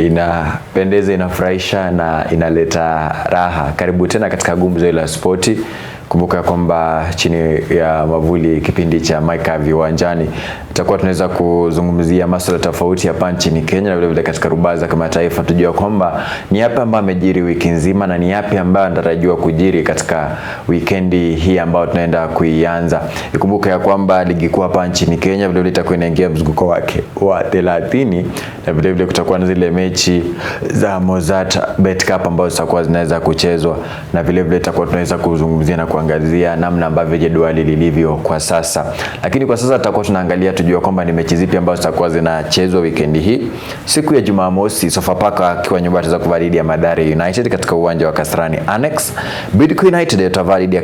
inapendeza, inafurahisha na inaleta raha. Karibu tena katika Gumzo la Spoti. Kumbuka kwamba chini ya mavuli kipindi cha Maika Viwanjani tutakuwa tunaweza kuzungumzia masuala tofauti hapa nchini Kenya na vile vile katika rubaa za kimataifa. Tujue kwamba ni yapi ambayo yamejiri wiki nzima na ni yapi ambayo yanatarajiwa kujiri katika wikendi hii ambayo tunaenda kuianza. Ikumbuke ya kwamba ligi kuu hapa nchini Kenya vile vile itakuwa inaingia mzunguko wake wa 30 na vile vile kutakuwa na zile mechi za Mozart Bet Cup ambazo zitakuwa zinaweza kuchezwa na vile vile tutakuwa tunaweza kuzungumzia na kuangazia namna ambavyo jedwali lilivyo kwa sasa. Lakini kwa sasa tutakuwa tunaangalia tujue kwamba ni mechi zipi ambazo zitakuwa zinachezwa weekend hii. Siku ya Jumamosi Sofapaka akiwa nyumbani ataweza kuvaridi ya Mathare United katika uwanja wa Kasarani Annex. Bidco United itavaridi ya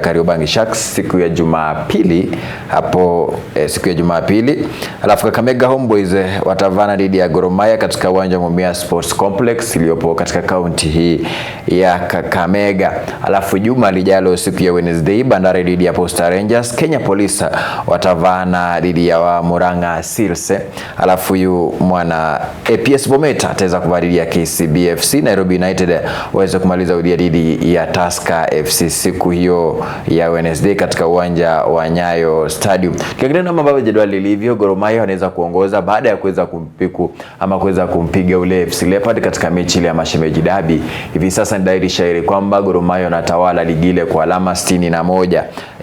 Kariobangi Sharks siku ya Jumapili hapo siku ya Jumapili. Alafu Kakamega Homeboys watavana dhidi ya Gor Mahia katika uwanja wa Mumia Sports Complex iliyopo katika kaunti hii ya Kakamega. Alafu juma lijalo siku ya Wednesday Bandari dhidi ya Posta Rangers, Kenya Police watavana dhidi ya Murang'a Seals. Alafu yu mwana APS Bomet ataweza kuvaridi ya KCB FC. Nairobi United waweza kumaliza udia dhidi ya Tusker FC siku hiyo ya Wednesday katika uwanja wa Nyayo Stadium. Kiangalia namna ambavyo jedwali lilivyo, Gor Mahia wanaweza kuongoza baada ya kuweza kumpiga ule FC Leopard katika mechi ile ya Mashemeji Derby. Hivi sasa ni dhahiri shahiri kwamba Gor Mahia wanatawala ligi ile kwa alama 61.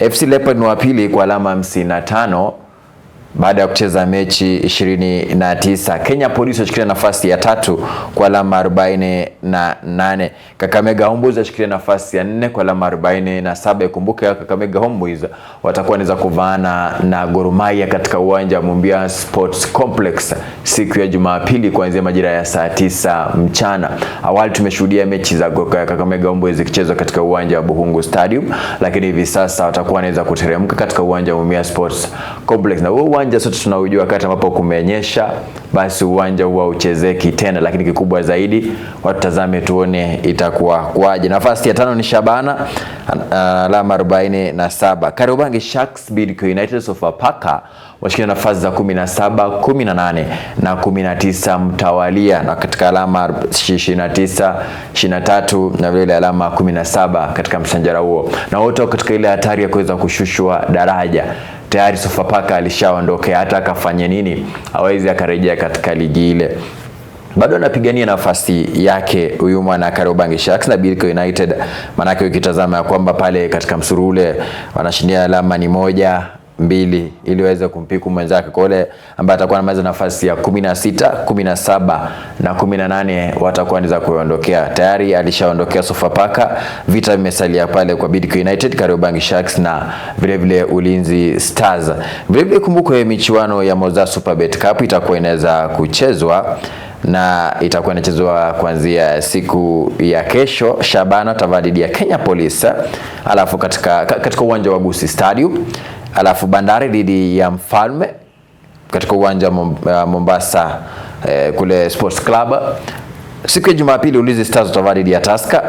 FC Leopard ni wa pili kwa alama 55 baada ya kucheza mechi 29. Kenya Police washikilia nafasi ya 3 kwa alama 48. Kakamega Homeboys washikilia nafasi ya 4 kwa alama 47. Ikumbuke Kakamega Homeboys watakuwa wanaweza kuvaana na Gor Mahia katika uwanja wa Mumia Sports Complex siku ya Jumapili kuanzia majira ya saa 9 mchana. Awali tumeshuhudia mechi za Kakamega Homeboys zikichezwa katika uwanja wa Buhungu Stadium, lakini hivi sasa watakuwa wanaweza kuteremka katika uwanja wa Mumia Sports Complex. Na uwanja sote tunaujua wakati ambapo kumenyesha basi uwanja huwa uchezeki tena, lakini kikubwa zaidi watazame tuone itakuwa kwaje. Nafasi ya 5 ni Shabana alama 47. Kariobangi Sharks, Bidco United, Sofapaka washikilia nafasi za 17, 18 na 19 mtawalia na katika alama 29, 23 na vile alama 17 katika msanjara huo. Na wote katika ile hatari ya kuweza kushushwa daraja. Tayari Sofapaka alishaondoka, hata akafanya nini hawezi akarejea katika ligi ile. Bado anapigania nafasi yake huyu mwana Kariobangi Sharks na Bidco United, manake ukitazama kwamba pale katika msurule wanashindia alama ni 1, 2 ili waweze kumpiku mwenzake kwa yule ambaye atakuwa anamaliza nafasi ya 16, 17 na 18 watakuwa wanaweza kuondokea. Tayari alishaondokea Sofapaka, vita vimesalia pale kwa Bidco United, Kariobangi Sharks na vile vile Ulinzi Stars. Vile vile kumbuka michuano ya Mozart Superbet Cup itakuwa inaweza kuchezwa na itakuwa inachezwa kuanzia siku ya kesho. Shabana tavadidi ya Kenya Police alafu katika uwanja wa Gusii Stadium. Alafu Bandari dhidi ya Mfalme katika uwanja Mombasa kule Sports Club. Siku ya Jumapili Ulinzi Stars watavana dhidi ya Tusker.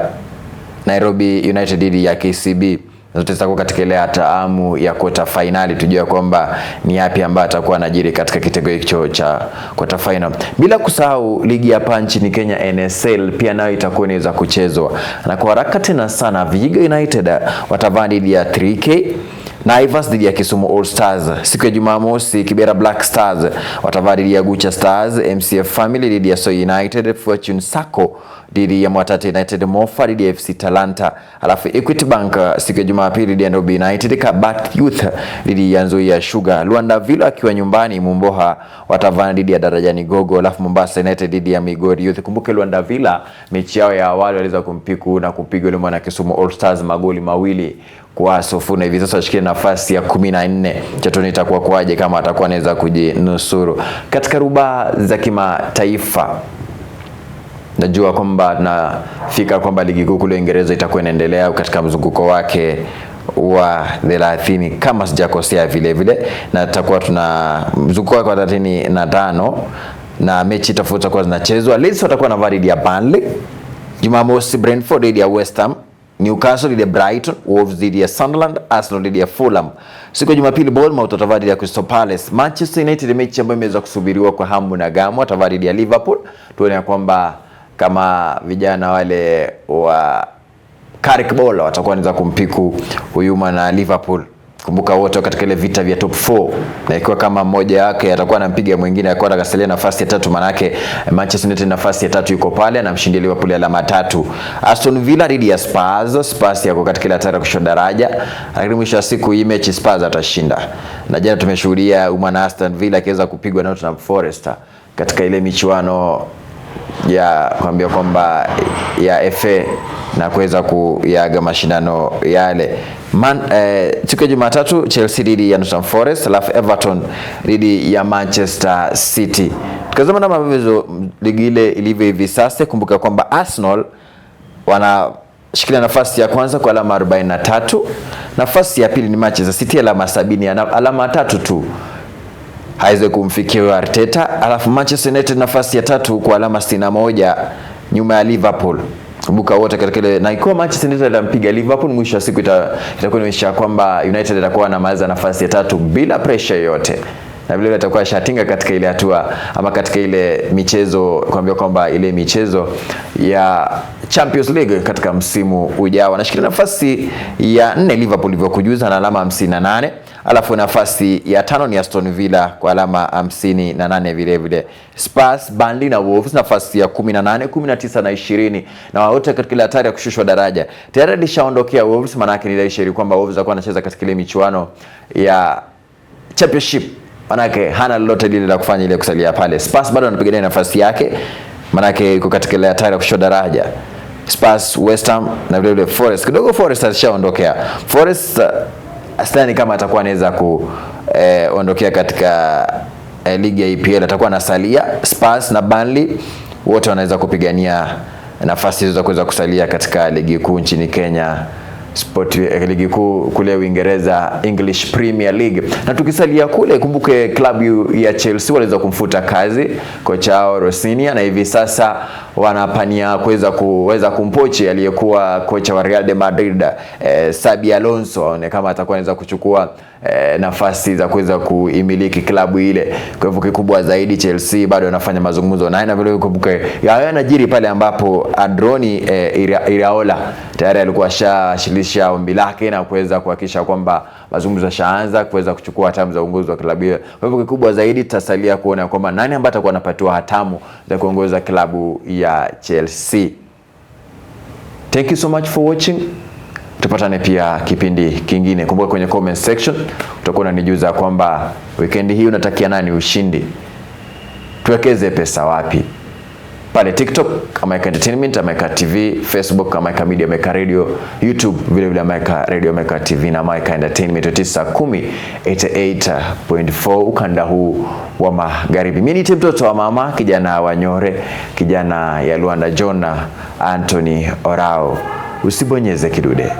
Nairobi United dhidi ya KCB. Zote zitakuwa katika ile ataamu ya quarter finali. Tujue kwamba ni yapi ambayo atakuwa anajiri katika kitengo hicho cha quarter final. Bila kusahau ligi hapa nchini Kenya NSL pia nayo itakuwa inaweza kuchezwa. Na kwa haraka tena sana Vihiga United watavana dhidi ya 3K. Naivas dhidi ya Kisumu All Stars. Siku ya Jumamosi Kibera Black Stars watavana dhidi ya Gucha Stars. MCF Family dhidi ya Soy United. Fortune Sacco dhidi ya Mwatate United. Mofa dhidi ya FC Talanta. Alafu Equity Bank siku ya Jumapili dhidi ya Nairobi United. Kabat Youth dhidi ya Nzoia Sugar. Luanda Villa akiwa nyumbani Mumboha watavana dhidi ya Darajani Gogo. Alafu Mombasa United dhidi ya Migori Youth. Kumbuke Luanda Villa mechi yao ya awali waliweza kumpiku na kupiga yule mwana Kisumu All Stars magoli 2 kwa 0 na hivi sasa washikilia nafasi ya 14. Chatoni itakuwa kwaje kama atakuwa anaweza kujinusuru. Katika rubaa za kimataifa najua kwamba tunafika kwamba ligi kuu kule Uingereza itakuwa inaendelea katika mzunguko wake wa 30 kama sijakosea vile vile, na tutakuwa tuna mzunguko wake wa 35 na mechi tofauti kwa zinachezwa. Leeds watakuwa na dhidi ya Burnley. Jumamosi Brentford dhidi ya West Ham. Newcastle dhidi ya Brighton, Wolves dhidi ya Sunderland, Arsenal dhidi ya Fulham. Siku ya Jumapili Bournemouth watavaa dhidi ya Crystal Palace. Manchester United mechi ambayo imeweza kusubiriwa kwa hamu na gamu, watavaa dhidi ya Liverpool. Tuone kwamba kama vijana wale wa Carrick Ball watakuwa wanaweza kumpiku Huyuma na Liverpool. Kumbuka wote katika ile vita vya top 4, na ikiwa kama mmoja wake atakuwa anampiga mwingine akawa akasalia nafasi ya 3, maana yake Manchester United nafasi ya 3 yuko pale, anamshindia Liverpool alama 3. Aston Villa dhidi ya Spurs. Spurs yako katika ile hatari ya kushuka daraja, lakini mwisho wa siku hii mechi Spurs atashinda. Na jana tumeshuhudia umana Aston Villa akiweza kupigwa na Nottingham Forest katika ile michuano ya kuambia kwamba ya FA na kuweza kuyaga mashindano yale. Siku ya Jumatatu Chelsea dhidi ya Nottingham Forest, alafu Everton dhidi ya Manchester City. Tukazama na mabwezo ligi ile ilivyo hivi sasa. Kumbuka kwamba Arsenal wanashikilia nafasi ya kwanza kwa alama 43. Nafasi ya pili ni Manchester City alama 70, alama 3 tu haiwezi kumfikia Arteta. Alafu Manchester United nafasi ya 3 kwa alama 61 nyuma ya Liverpool. Kumbuka wote katika ile, na ikiwa Manchester United atampiga Liverpool mwisho wa siku itakuwa inaonyesha kwamba United atakuwa na maza nafasi ya 3 bila pressure yote, na vile atakuwa shatinga katika ile hatua ama katika ile michezo, kuambia kwamba ile michezo ya Champions League katika msimu ujao. Anashikilia nafasi ya 4 Liverpool ilivyokujuza na alama 58. Alafu nafasi ya 5 ni Aston Villa kwa alama 58 vile vile. Spurs, Burnley na Wolves nafasi ya 18, 19 na 20, na wote katika ile hatari ya kushushwa daraja. Tayari alishaondokea Wolves, maana yake ni dhahiri kwamba Wolves atakuwa anacheza katika ile michuano ya Championship. Manake hana lolote lile la kufanya ile kusalia pale. Spurs bado anapigania nafasi yake, manake yuko katika ile hatari ya kushushwa daraja. Spurs, West Ham na vile vile Forest. Kidogo Forest alishaondokea. Forest asani kama atakuwa anaweza kuondokea katika ligi ya EPL, atakuwa anasalia. Spurs na Burnley wote wanaweza kupigania nafasi hizo za kuweza kusalia katika ligi kuu nchini Kenya, ligi kuu kule Uingereza, English Premier League. Na tukisalia kule, kumbuke klabu ya Chelsea waliweza kumfuta kazi kocha wao Rossini, na hivi sasa wanapania kuweza kumpochi aliyekuwa kocha wa Real de Madrid Xabi Alonso, kama atakuwa anaweza kuchukua nafasi za kuweza kuimiliki klabu ile. Kwa hivyo kikubwa zaidi Chelsea bado anafanya mazungumzo naye, na vile kumbuke yanajiri pale ambapo Androni Iraola tayari alikuwa ashashilisha ombi lake na kuweza kuhakikisha kwamba mazungumzo yashaanza kuweza kuchukua hatamu za uongozi wa klabu hiyo. Kwa hivyo kikubwa zaidi tutasalia kuona kwamba nani ambaye atakuwa anapatiwa hatamu za kuongoza klabu ya Chelsea. Thank you so much for watching. Tupatane pia kipindi kingine. Kumbuka kwenye comment section utakuwa unanijuza kwamba weekend hii unatakia nani ushindi. Tuwekeze pesa wapi? Pale TikTok Amaika Entertainment, Amaika TV, Facebook Amaika Media, Amaika Radio, YouTube vile vile Amaika Radio, Amaika TV na Amaika Entertainment 910 88.4 ukanda huu wa magharibi. Mimi ni mtoto wa mama, kijana wa Nyore, kijana ya Luanda Jona Anthony Orao. Usibonyeze kidude.